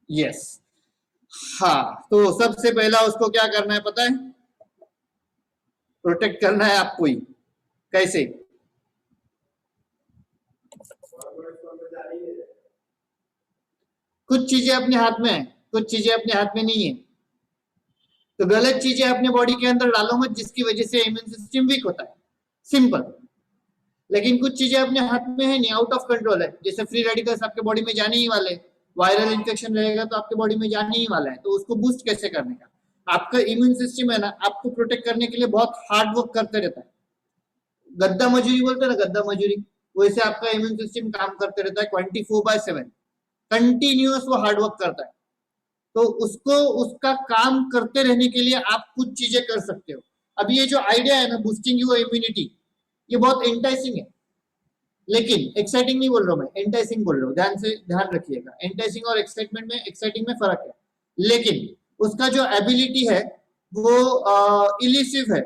Yes. हाँ, तो सबसे पहला उसको क्या करना है पता है? प्रोटेक्ट करना है आपको ही। कैसे? कुछ चीजें अपने हाथ में है, कुछ चीजें अपने हाथ में नहीं है। तो गलत चीजें अपने बॉडी के अंदर डालो मत जिसकी वजह से इम्यून सिस्टम वीक होता है, सिंपल। लेकिन कुछ चीजें अपने हाथ में है नहीं, आउट ऑफ कंट्रोल है, जैसे फ्री रेडिकल्स आपके बॉडी में जाने ही वाले, वायरल इन्फेक्शन रहेगा तो आपके बॉडी में जाने ही वाला है, तो उसको बूस्ट कैसे करने का? आपका इम्यून सिस्टम है ना, आपको प्रोटेक्ट करने के लिए बहुत हार्ड वर्क करते रहता है। गद्दा मजूरी बोलते हैं ना, गद्दा मजूरी, वैसे आपका इम्यून सिस्टम काम करते रहता है 24/7, कंटिन्यूअस वो हार्ड वर्क करता है। तो उसको उसका काम करते रहने के लिए आप कुछ चीजें कर सकते हो। अब ये जो आइडिया है ना, बूस्टिंग योर इम्यूनिटी, ये बहुत इंटाइसिंग है, लेकिन एक्साइटिंग नहीं बोल रहा हूं मैं, एंटाइसिंग बोल रहा हूँ, ध्यान से ध्यान रखिएगा। एंटाइसिंग और एक्साइटमेंट में, एक्साइटिंग में फर्क है, लेकिन उसका जो एबिलिटी है वो इलिसिव है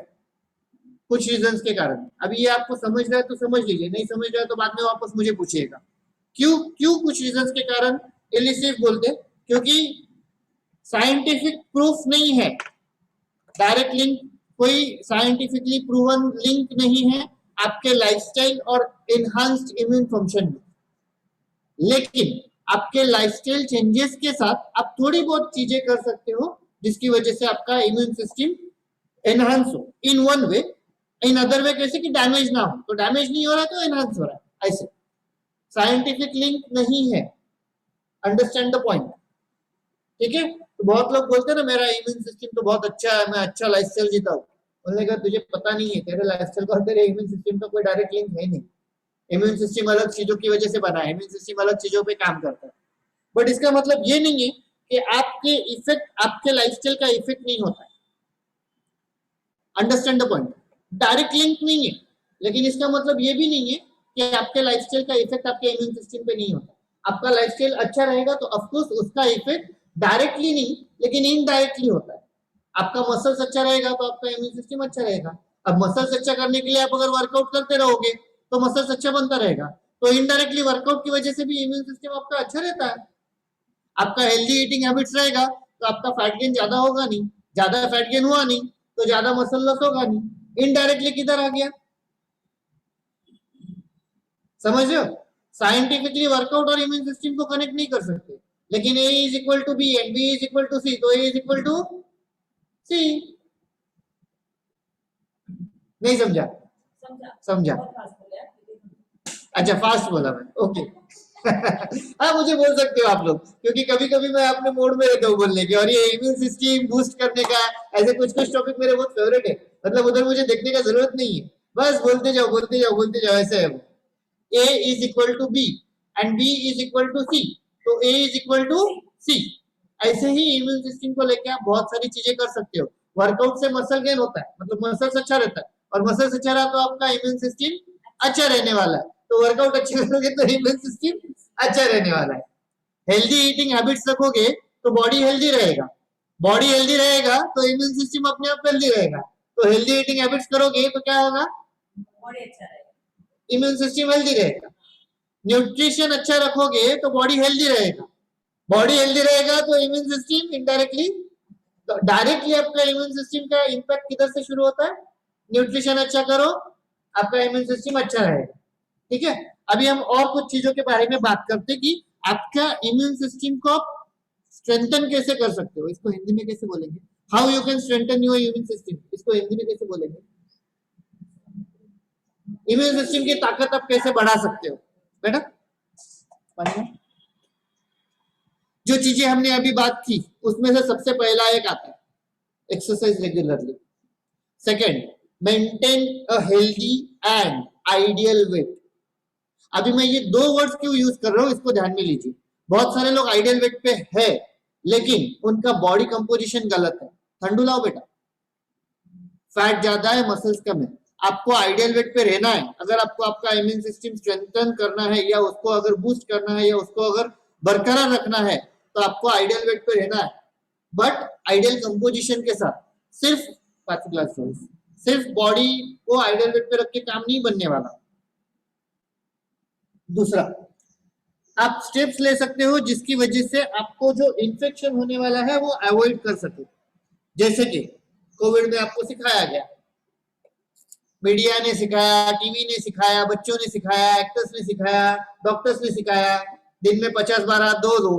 कुछ रीजंस के कारण। अभी ये आपको समझ रहा है तो समझ लीजिए, नहीं समझ रहा है तो बाद में वापस मुझे पूछिएगा। क्यों क्यों कुछ रीजंस के कारण इलिसिव बोलते? क्योंकि साइंटिफिक प्रूफ नहीं है, डायरेक्ट लिंक, कोई साइंटिफिकली प्रूवन लिंक नहीं है आपके लाइफस्टाइल और एनहांस्ड इम्यून फंक्शन में। लेकिन आपके लाइफस्टाइल चेंजेस के साथ आप थोड़ी बहुत चीजें कर सकते हो जिसकी वजह से आपका इम्यून सिस्टम एनहांस हो in one way. In other way कैसे कि डैमेज ना हो, तो डैमेज नहीं हो रहा तो एनहांस हो रहा है, ऐसे। साइंटिफिक लिंक नहीं है, अंडरस्टैंड द पॉइंट, ठीक है? तो बहुत लोग बोलते हैं ना मेरा इम्यून सिस्टम तो बहुत अच्छा है, मैं अच्छा लाइफस्टाइल जीता हूँ। बोलने का तुझे पता नहीं है, तेरे लाइफस्टाइल का और तेरे इम्यून सिस्टम का कोई डायरेक्ट लिंक है नहीं। इम्यून सिस्टम अलग चीजों की वजह से बना है, इम्यून सिस्टम अलग चीजों पे काम करता है। बट इसका मतलब ये नहीं है कि आपके इफेक्ट, आपके लाइफस्टाइल का इफेक्ट नहीं होता है, understand the point. Direct link नहीं है, लेकिन इसका मतलब ये भी नहीं है कि आपके लाइफस्टाइल का इफेक्ट आपके इम्यून सिस्टम पे नहीं होता। आपका लाइफस्टाइल अच्छा रहेगा तो ऑफकोर्स उसका इफेक्ट डायरेक्टली नहीं लेकिन इनडायरेक्टली होता है। आपका मसल्स अच्छा रहेगा तो आपका इम्यून सिस्टम अच्छा रहेगा। अब मसल्स अच्छा करने के लिए आप अगर वर्कआउट करते रहोगे तो मसल्स अच्छा बनता रहेगा, तो इनडायरेक्टली वर्कआउट की वजह से भी इम्यून सिस्टम आपका अच्छा रहता है। आपका हेल्दी ईटिंग हैबिट्स रहेगा तो आपका फैट गेन ज्यादा होगा नहीं, ज्यादा फैट गेन हुआ नहीं तो ज्यादा मसल लॉस होगा नहीं। इनडायरेक्टली किधर आ गया, समझ रहे हो? साइंटिफिकली वर्कआउट और इम्यून सिस्टम को कनेक्ट नहीं कर सकते, लेकिन A is equal to B and B is equal to C, तो A is equal to C. नहीं समझा? समझा? अच्छा, फास्ट बोला मैं, ओके। हाँ, मुझे बोल सकते हो आप लोग, क्योंकि कभी कभी मैं अपने मोड में रहता हूँ बोलने के, और ये इम्यून सिस्टम बूस्ट करने का ऐसे कुछ कुछ टॉपिक मेरे बहुत फेवरेट है, मतलब उधर मुझे देखने का जरूरत नहीं है, बस बोलते जाओ बोलते जाओ बोलते जाओ, ऐसे है वो। A is equal to B and B is equal to C, तो A is equal to C। ऐसे ही इम्यून सिस्टम को लेके आप बहुत सारी चीजें कर सकते हो। वर्कआउट से मसल गेन होता है, मतलब मसल्स अच्छा रहता है, और मसल्स अच्छा रहा तो आपका इम्यून सिस्टम अच्छा रहने वाला है, तो वर्कआउट अच्छा करोगे तो इम्यून सिस्टम अच्छा रहने वाला है। हेल्दी ईटिंग हैबिट्स रखोगे तो बॉडी हेल्दी रहेगा, बॉडी हेल्दी रहेगा तो इम्यून सिस्टम अपने आप हेल्दी रहेगा, तो हेल्दी ईटिंग हैबिट्स करोगे तो क्या होगा, बॉडी अच्छा रहेगा, इम्यून सिस्टम हेल्दी रहेगा। न्यूट्रिशन अच्छा रखोगे तो बॉडी हेल्दी रहेगा, बॉडी हेल्दी रहेगा तो इम्यून सिस्टम इनडायरेक्टली, तो डायरेक्टली आपका इम्यून सिस्टम का इंपैक्ट किधर से शुरू होता है, न्यूट्रिशन अच्छा करो, आपका इम्यून सिस्टम अच्छा रहेगा, ठीक है? अभी हम और कुछ चीजों के बारे में बात करते कि आपका इम्यून सिस्टम को स्ट्रेंथन कैसे कर सकते हो। इसको हिंदी में कैसे बोलेंगे, how you can strengthen your immune system, इसको हिंदी में कैसे बोलेंगे? इम्यून सिस्टम की ताकत आप कैसे बढ़ा सकते हो बेटा? जो चीजें हमने अभी बात की उसमें से सबसे पहला एक आता है exercise regularly. Second, maintain a healthy and ideal weight. अभी मैं ये दो वर्ड्स क्यों यूज कर रहा हूं इसको ध्यान में लीजिए। बहुत सारे लोग आइडियल वेट पे है लेकिन उनका बॉडी कंपोजिशन गलत है। ठंडू लाओ बेटा, फैट ज्यादा है मसल्स कम है। आपको आइडियल वेट पे रहना है, अगर आपको आपका इम्यून सिस्टम स्ट्रेंथन करना है या उसको अगर बूस्ट करना है या उसको अगर बरकरार रखना है तो आपको आइडियल वेट पे रहना है, बट आइडियल कंपोजिशन के साथ। सिर्फ 5 ग्लास सिर्फ बॉडी को आइडियल वेट पे रख के काम नहीं बनने वाला। दूसरा, आप स्टेप्स ले सकते हो जिसकी वजह से आपको जो इन्फेक्शन होने वाला है वो अवॉइड कर सके। जैसे कि कोविड में आपको सिखाया गया, मीडिया ने सिखाया, टीवी ने सिखाया, बच्चों ने सिखाया, एक्टर्स ने सिखाया, डॉक्टर्स ने सिखाया, दिन में 50 बार हाथ धो दो,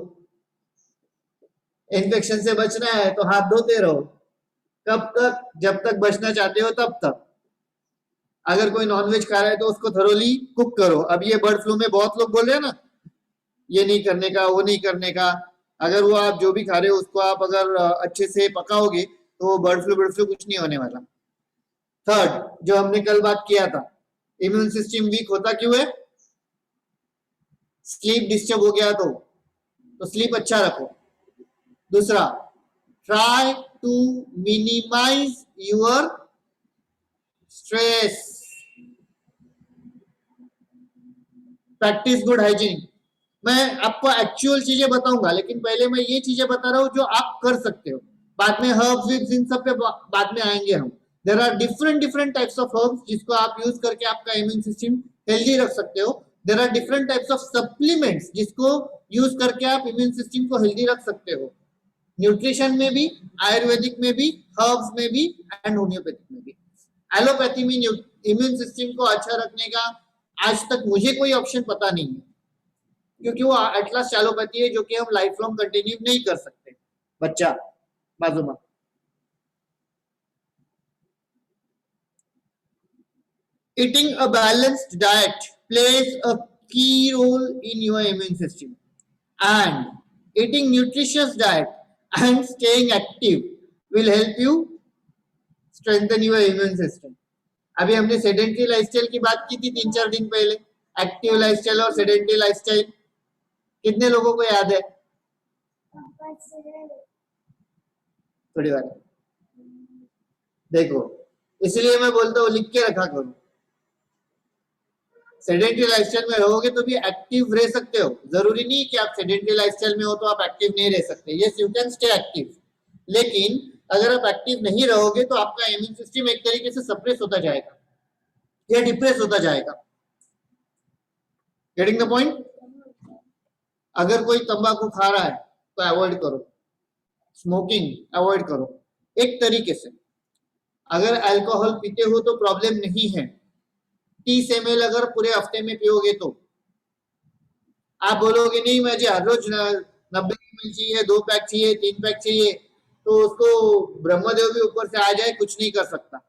इन्फेक्शन से बचना है तो हाथ धोते रहो। कब तक? जब तक बचना चाहते हो तब तक। अगर कोई नॉनवेज खा रहा है तो उसको थरोली कुक करो। अब ये बर्ड फ्लू में बहुत लोग बोल रहे हैं ना, ये नहीं करने का, वो नहीं करने का। अगर वो आप जो भी खा रहे हो उसको आप अगर अच्छे से पकाओगे तो बर्ड फ्लू कुछ नहीं होने वाला। थर्ड, जो हमने कल बात किया था, इम्यून सिस्टम वीक होता क्यों है? स्लीप डिस्टर्ब हो गया तो स्लीप अच्छा रखो। दूसरा, try to minimize your stress, practice good hygiene. मैं आपको एक्चुअल चीजें बताऊंगा, लेकिन पहले मैं ये चीजें बता रहा हूं जो आप कर सकते हो। बाद में हर्ब्स विब्स इन सब पे बाद में आएंगे हम। There are different types of herbs जिसको आप यूज करके आपका इम्यून सिस्टम हेल्दी रख सकते हो। There are different types of supplements जिसको यूज करके आप इम्यून सिस्टम को हेल्दी रख सकते हो। न्यूट्रिशन में भी, आयुर्वेदिक में भी, हर्ब्स में भी एंड होम्योपैथिक में भी। एलोपैथी में इम्यून सिस्टम को अच्छा रखने का आज तक मुझे कोई ऑप्शन पता नहीं है, क्योंकि वो एटलास एलोपैथी है जो कि हम लाइफ लॉन्ग कंटिन्यू नहीं कर सकते। बच्चा बाजू में, eating a balanced diet plays a key role in your immune system, and eating nutritious diet and staying active will help you strengthen your immune system. अभी हमने सेडेंटरी लाइफस्टाइल की बात की थी 3-4 दिन पहले। एक्टिव लाइफस्टाइल और सेडेंटरी लाइफस्टाइल कितने लोगों को याद है? थोड़ी बार देखो, इसलिए मैं बोलता हूँ लिख के रखा करो। सेडेंटरी लाइफस्टाइल में रहोगे तो भी एक्टिव रह सकते हो। जरूरी नहीं कि आप सेडेंटरी लाइफस्टाइल में हो तो आप एक्टिव नहीं रह सकते। Yes, you can stay active, लेकिन अगर आप एक्टिव नहीं रहोगे तो आपका इम्यून सिस्टम एक तरीके से सप्रेस होता जाएगा या डिप्रेस होता जाएगा। Getting the point? अगर कोई तंबाकू खा रहा है तो अवॉइड करो, स्मोकिंग अवॉइड करो एक तरीके से। अगर अल्कोहल पीते हो तो प्रॉब्लम नहीं है, 30 ml अगर पूरे हफ्ते में पियोगे तो। आप बोलोगे नहीं मुझे हर रोज 90 ml चाहिए, 2 पैक चाहिए, 3 पैक चाहिए, तो उसको ब्रह्मदेव भी ऊपर से आ जाए, कुछ नहीं कर सकता।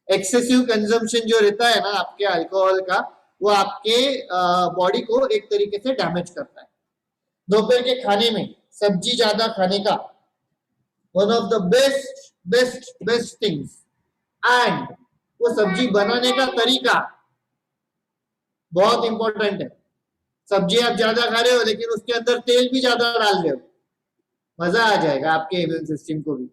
एक्सेसिव कंजम्पशन जो रहता है ना आपके अल्कोहल का, वो आपके बॉडी को एक तरीके से डैमेज करता है। दोपहर के खाने में सब्जी ज्यादा खाने का one of the best things, and वो सब्जी बनाने का तरीका बहुत इंपॉर्टेंट है। सब्जी आप ज्यादा खा रहे हो लेकिन उसके अंदर तेल भी ज्यादा डाल रहे हो, मजा आ जाएगा आपके इम्यून सिस्टम को भी।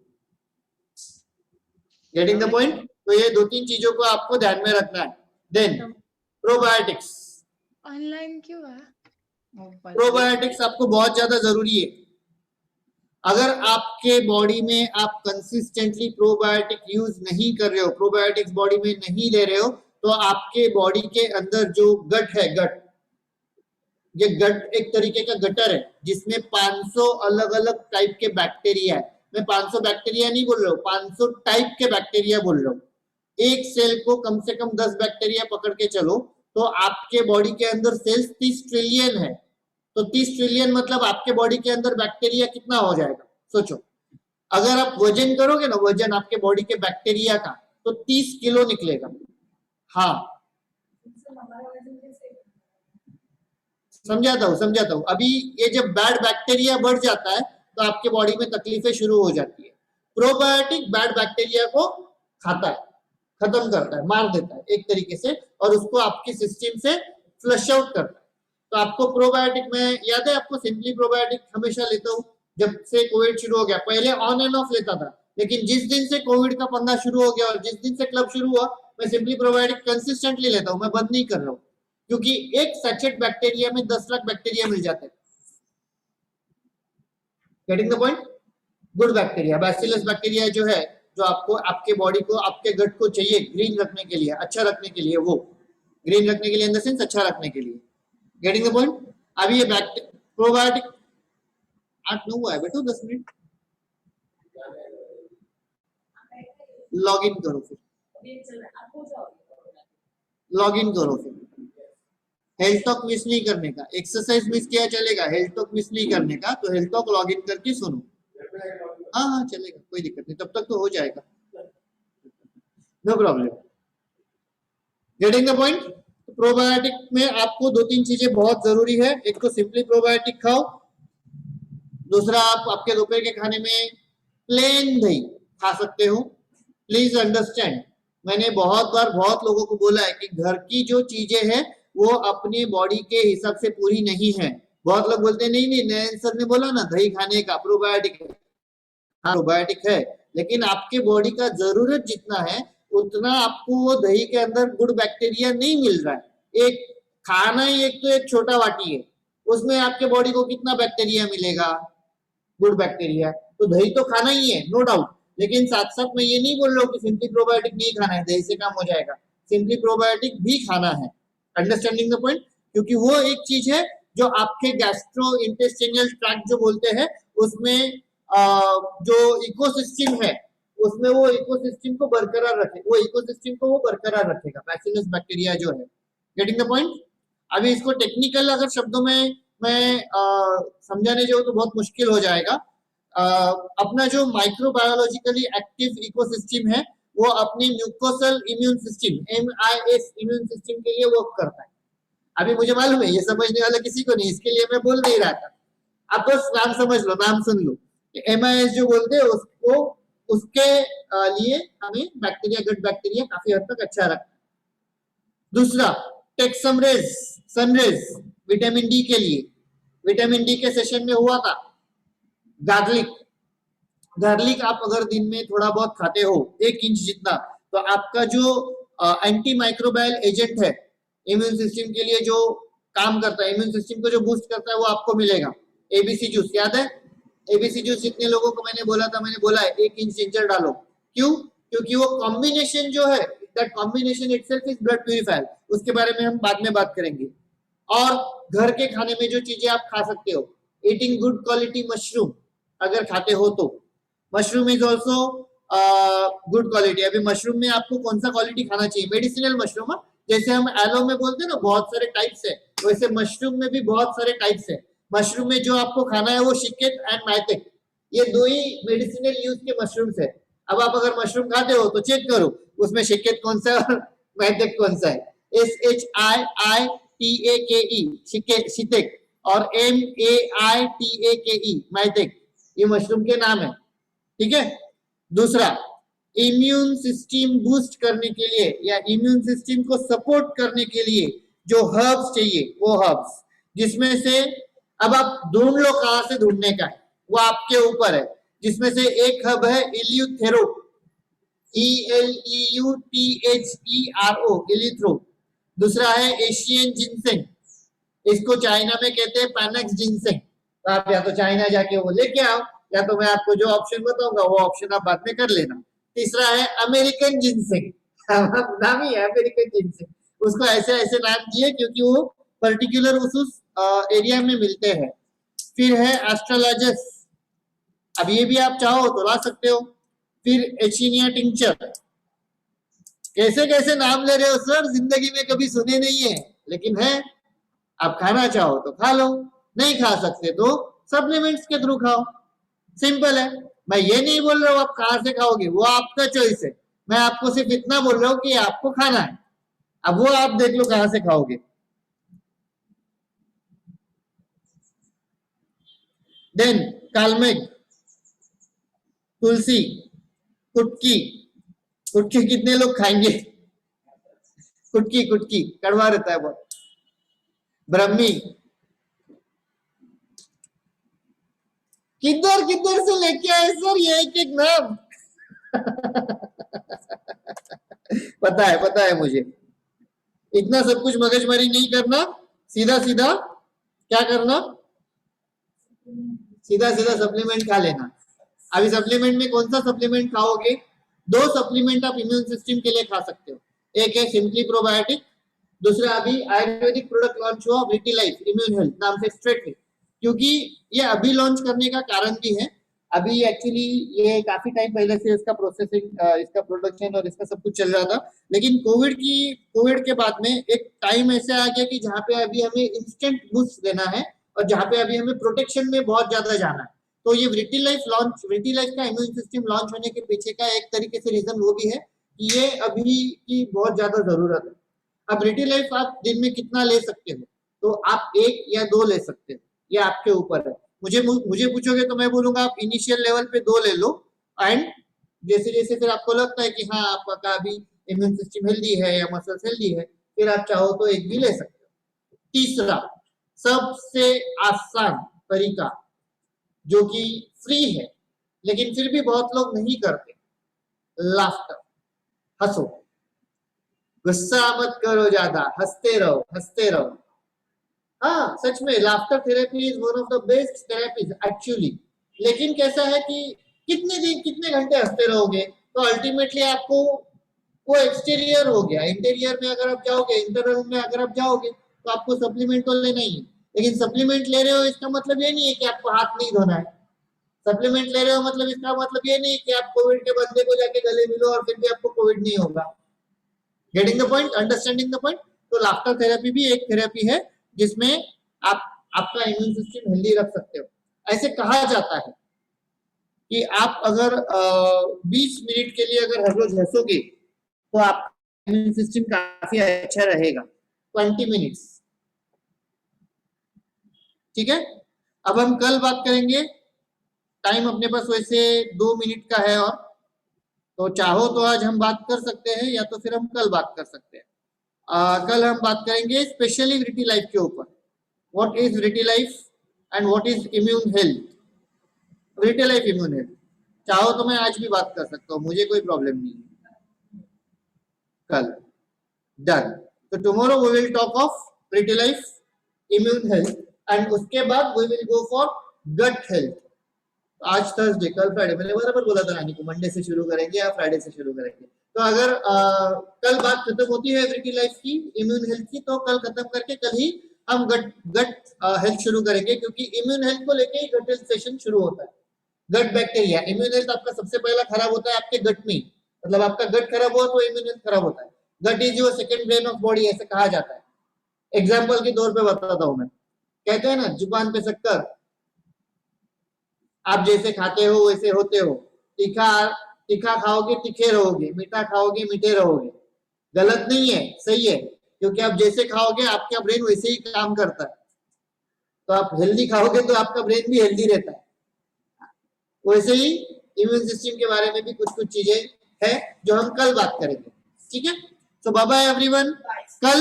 Getting the point? तो ये 2-3 चीजों को आपको ध्यान में रखना है। Then probiotics. ऑनलाइन क्यों है? प्रोबायोटिक्स आपको बहुत ज्यादा जरूरी है। अगर आपके बॉडी में आप कंसिस्टेंटली प्रोबायोटिक यूज नहीं कर रहे हो, प्रोबायोटिक्स बॉडी में नहीं ले रहे हो, तो आपके बॉडी के अंदर जो गट है, ये गट एक तरीके का गटर है जिसमें 500 अलग अलग टाइप के बैक्टीरिया है। मैं 500 बैक्टीरिया नहीं बोल रहा हूँ, 500 टाइप के बैक्टीरिया बोल रहा हूँ। एक सेल को कम से कम 10 बैक्टीरिया पकड़ के चलो तो आपके बॉडी के अंदर सेल्स 30 ट्रिलियन है। तो 30 ट्रिलियन मतलब आपके बॉडी के अंदर बैक्टीरिया कितना हो जाएगा सोचो। अगर आप वजन करोगे ना, वजन आपके बॉडी के बैक्टीरिया का, तो 30 किलो निकलेगा। हाँ, समझाता हूँ। अभी ये जब बैड बैक्टीरिया बढ़ जाता है तो आपके बॉडी में तकलीफें शुरू हो जाती है। प्रोबायोटिक बैड बैक्टीरिया को खाता है, खत्म करता है, मार देता है एक तरीके से, और उसको आपके सिस्टम से फ्लश आउट करता है। तो आपको प्रोबायोटिक में याद है, आपको सिंपली प्रोबायोटिक हमेशा लेता हूँ जब से कोविड शुरू हो गया। पहले ऑन एंड ऑफ लेता था, लेकिन जिस दिन से कोविड का पंगा शुरू हो गया और जिस दिन से क्लब शुरू हुआ, मैं सिंपली प्रोबायोटिक कंसिस्टेंटली लेता हूँ। मैं बंद नहीं कर रहा हूँ, क्योंकि एक सैचेट बैक्टीरिया में 10 लाख बैक्टीरिया मिल जाते हैं। Getting the point? Good bacteria, bacillus bacteria जो है, जो आपको आपके बॉडी को, आपके गट को चाहिए ग्रीन रखने के लिए, अच्छा रखने के लिए, वो ग्रीन रखने के लिए इन द सेंस अच्छा रखने के लिए। Getting the point? अभी ये प्रोबायोटिक 8-9 हुआ है बेटो, 10 मिनट लॉग इन करो, फिर लॉग इन करो, फिर हेल्थ टॉक मिस नहीं करने का, एक्सरसाइज मिस किया चलेगा, हेल्थ टॉक मिस नहीं करने का, तो हेल्थ टॉक लॉग इन करके सुनो। हाँ हाँ चलेगा, कोई दिक्कत नहीं, तब तक तो हो जाएगा, no problem. Getting the point? Probiotic में आपको 2-3 चीजें बहुत जरूरी है। एक तो सिंपली प्रोबायोटिक खाओ, दूसरा आप आपके दोपहर के खाने में प्लेन दही खा सकते हो। प्लीज अंडरस्टैंड, मैंने बहुत बार बहुत लोगों को बोला है कि घर की जो चीजें हैं वो अपने बॉडी के हिसाब से पूरी नहीं है। बहुत लोग बोलते हैं नहीं नहीं, नयन सर ने बोला ना दही खाने का प्रोबायोटिक है। हाँ प्रोबायोटिक है, लेकिन आपके बॉडी का जरूरत जितना है उतना आपको वो दही के अंदर गुड बैक्टीरिया नहीं मिल रहा है। एक खाना ही एक तो एक छोटा वाटी है, उसमें आपके बॉडी को कितना बैक्टीरिया मिलेगा? Good bacteria. तो दही तो खाना ही है, नो डाउट, लेकिन साथ साथ मैं ये नहीं बोल रहा हूँ कि सिंपली प्रोबायोटिक नहीं खाना है, दही से काम हो जाएगा। सिंपली प्रोबायोटिक भी खाना है, अंडरस्टैंडिंग द पॉइंट? क्योंकि वो एक चीज है जो आपके गैस्ट्रो इंटेस्टाइनल ट्रैक्ट जो बोलते हैं उसमें जो इकोसिस्टम है उसमें वो इकोसिस्टम को बरकरार रखे, वो इकोसिस्टम को वो बरकरार रखेगा, बैसिलस बैक्टीरिया जो है। Getting the point? अभी इसको टेक्निकल अगर शब्दों में मैं समझाने जाऊँ तो बहुत मुश्किल हो जाएगा। अपना जो माइक्रोबायोलॉजिकली एक्टिव इकोसिस्टम है वो अपनी mucosal immune system MIS immune system के लिए वर्क करता है। अभी मुझे मालूम है ये समझने वाला किसी को नहीं, इसके लिए मैं बोल नहीं रहा था, आप बस नाम समझ लो, नाम सुन लो। MIS जो बोलते हैं उसको उसके लिए हमें बैक्टीरिया, गुड बैक्टीरिया काफी हद तक अच्छा रखता है। दूसरा, टेक सनरेज विटामिन डी के लिए। विटामिन डी के सेशन में हुआ था गार्लिक आप अगर दिन में थोड़ा बहुत खाते हो 1 इंच जितना, तो आपका जो एंटी माइक्रोबायल एजेंट है इम्यून सिस्टम के लिए जो काम करता है, इम्यून सिस्टम को जो बूस्ट करता है वो आपको मिलेगा। एबीसी जूस याद है? एबीसी जूस जितने लोगों को मैंने बोला है 1 इंच जिंजर डालो। क्यों? क्योंकि वो कॉम्बिनेशन जो है, that combination itself is blood purifier, उसके बारे में हम बाद में बात करेंगे। और घर के खाने में जो चीजें आप खा सकते हो, ईटिंग गुड क्वालिटी मशरूम अगर खाते हो तो, mushroom is also good quality. अभी मशरूम में आपको कौन सा क्वालिटी खाना चाहिए? मेडिसिनल मशरूम, जैसे हम एलो में बोलते हैं ना बहुत सारे टाइप्स है, वैसे मशरूम में भी बहुत सारे टाइप्स है। मशरूम में जो आपको खाना है वो शिकेट एंड माइटेक, ये 2 ही मेडिसिनल यूज के मशरूम्स है। अब आप अगर मशरूम खाते हो तो चेक करो उसमें शिकेट कौन सा है और माइटेक कौन सा है। SHIITAKE शिकेट और MAITAKE माइटेक, ये मशरूम के नाम है, ठीक है। दूसरा, इम्यून सिस्टम बूस्ट करने के लिए या इम्यून सिस्टम को सपोर्ट करने के लिए जो हर्ब्स चाहिए, वो हर्ब्स जिसमें से अब आप ढूंढ लो कहां से ढूंढने का है, वो आपके ऊपर है। जिसमें से एक हर्ब है इल्यूथेरो, ELEUTHERO, इल्यूथेरो। दूसरा है एशियन जिनसेंग, इसको चाइना में कहते हैं पैनक्स जिनसेंग। तो आप या तो चाइना जाके वो लेके आओ, या तो मैं आपको जो ऑप्शन बताऊंगा वो ऑप्शन आप बाद में कर लेना। तीसरा है अमेरिकन जिनसेंग, नाम ही है अमेरिकन जिनसेंग, उसको ऐसे ऐसे नाम दिए क्योंकि वो पर्टिकुलर उस एरिया में मिलते हैं। फिर है एस्ट्रोलॉजस, अब ये भी आप चाहो तो ला सकते हो। फिर एचिनिया टिंचर, कैसे कैसे नाम ले रहे हो सर, जिंदगी में कभी सुने नहीं है, लेकिन है। आप खाना चाहो तो खा लो, नहीं खा सकते तो सप्लीमेंट्स के थ्रू खाओ, सिंपल है। मैं ये नहीं बोल रहा हूँ आप कहां से खाओगे, वो आपका चॉइस है। मैं आपको सिर्फ इतना बोल रहा हूँ कि आपको खाना है, अब वो आप देख लो कहां से खाओगे। देन कालमेघ, तुलसी, कुटकी, कुटकी कितने लोग खाएंगे? कुटकी कड़वा रहता है बहुत। ब्रह्मी, किधर किधर से लेके आए सर ये एक एक नाम? पता है मुझे, इतना सब कुछ मगजमारी नहीं करना, सीधा सीधा क्या करना, सीधा सीधा सप्लीमेंट खा लेना। अभी सप्लीमेंट में कौन सा सप्लीमेंट खाओगे? 2 सप्लीमेंट आप इम्यून सिस्टम के लिए खा सकते हो, एक है सिंपली प्रोबायोटिक, दूसरा अभी आयुर्वेदिक प्रोडक्ट लॉन्च हुआ विटिलाइफ इम्यून हेल्थ नाम से स्ट्रेट, क्योंकि ये अभी लॉन्च करने का कारण भी है, अभी एक्चुअली ये काफी टाइम पहले से इसका प्रोसेसिंग, इसका प्रोडक्शन और इसका सब कुछ चल रहा था, लेकिन कोविड के बाद में एक टाइम ऐसे आ गया कि जहाँ पे अभी हमें इंस्टेंट बूस्ट देना है और जहाँ पे अभी हमें प्रोटेक्शन में बहुत ज्यादा जाना है। तो ये विटिलाइफ का इम्यून सिस्टम लॉन्च होने के पीछे का एक तरीके से रीजन वो भी है कि ये अभी की बहुत ज्यादा जरूरत है। अब विटिलाइफ आप दिन में कितना ले सकते हो, तो आप 1 या 2 ले सकते हो, ये आपके ऊपर है। मुझे पूछोगे तो मैं बोलूंगा आप इनिशियल लेवल पे 2 ले लो, एंड जैसे जैसे फिर आपको लगता है कि हाँ आपका अभी इम्यून सिस्टम हेल्दी है या मसल्स हेल्दी है, फिर आप चाहो तो 1 भी ले सकते हो। तीसरा सबसे आसान तरीका जो कि फ्री है लेकिन फिर भी बहुत लोग नहीं करते, लाफ्टर, हंसो, गुस्सा मत करो ज्यादा, हंसते रहो। हाँ सच में laughter therapy is one of the best therapies actually. लेकिन कैसा है कि कितने घंटे हंसते रहोगे, तो अल्टीमेटली आपको वो एक्सटीरियर हो गया, इंटीरियर में अगर आप जाओगे, इंटरनल में अगर आप जाओगे तो आपको सप्लीमेंट तो लेना ही है, लेकिन सप्लीमेंट ले रहे हो इसका मतलब ये नहीं है कि आपको हाथ नहीं धोना है। सप्लीमेंट ले रहे हो मतलब इसका मतलब ये नहीं कि आप कोविड के बंदे को जाके गले मिलो और फिर भी आपको कोविड नहीं होगा। Getting the point, understanding the point. तो लाफ्टर थेरेपी भी एक थेरेपी है जिसमें आप आपका इम्यून सिस्टम हेल्दी रख सकते हो। ऐसे कहा जाता है कि आप अगर 20 मिनट के लिए अगर हर रोज हंसोगे तो आपका इम्यून सिस्टम काफी अच्छा रहेगा। 20 मिनट्स, ठीक है। अब हम कल बात करेंगे, टाइम अपने पास वैसे 2 मिनट का है, और तो चाहो तो आज हम बात कर सकते हैं या तो फिर हम कल बात कर सकते हैं। कल हम बात करेंगे स्पेशली विटिलाइफ के ऊपर, what is Vitilife and what is immune health, Vitilife immune health. चाहो तो मैं आज भी बात कर सकता हूँ, मुझे कोई प्रॉब्लम नहीं है। कल डन। तो tomorrow we will talk of Vitilife immune health and उसके बाद we will go for gut health. आज थर्सडे, कल फ्राइडे, मैंने बराबर बोला था रानी को मंडे से शुरू करेंगे या फ्राइडे से शुरू करेंगे। तो अगर कल बात खत्म होती है विटिलाइफ की, इम्यून हेल्थ की, तो कल खत्म करके कल ही हम गट हेल्थ शुरू करेंगे, क्योंकि इम्यून हेल्थ को लेके ही गट हेल्थ सेशन शुरू होता है। गट बैक्टीरिया, इम्यून हेल्थ आपका सबसे पहला खराब होता है आपके गट में, मतलब आपका गट खराब हुआ तो इम्यून हेल्थ खराब होता है। Gut is your second brain of body, ऐसे कहा जाता है। एग्जाम्पल के तौर पे बताता हूं मैं, कहते हैं ना जुबान पे शक्कर, आप जैसे खाते हो वैसे होते हो। तीखा खाओगे तीखे रहोगे, मीठा खाओगे मीठे रहोगे। गलत नहीं है, सही है, क्योंकि आप जैसे खाओगे आपका ब्रेन वैसे ही काम करता है। तो आप हेल्दी खाओगे तो आपका ब्रेन भी हेल्दी रहता है। वैसे ही इम्यून सिस्टम के बारे में भी कुछ चीजें हैं जो हम कल बात करेंगे, ठीक है। तो बाय बाय एवरीवन। कल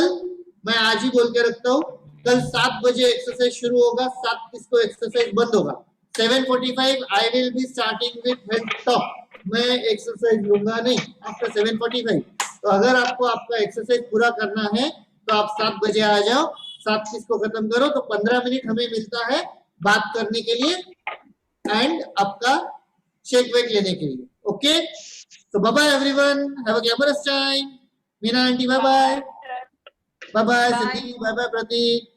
मैं आज ही बोल के रखता हूँ, कल 7 बजे एक्सरसाइज शुरू होगा, 7:30 को एक्सरसाइज बंद होगा। 7:45 I will be starting with health talk. मैं एक्सरसाइज लूंगा नहीं आफ्टर 7:45। तो अगर आपको आपका एक्सरसाइज पूरा करना है तो आप 7 बजे आ जाओ, 7:30 को खत्म करो, तो 15 मिनट हमें मिलता है बात करने के लिए एंड आपका शेक वेक लेने के लिए। ओके, तो bye bye everyone, have a glamorous time. Meena aunty bye bye, bye bye Siddhi, bye bye Prateek.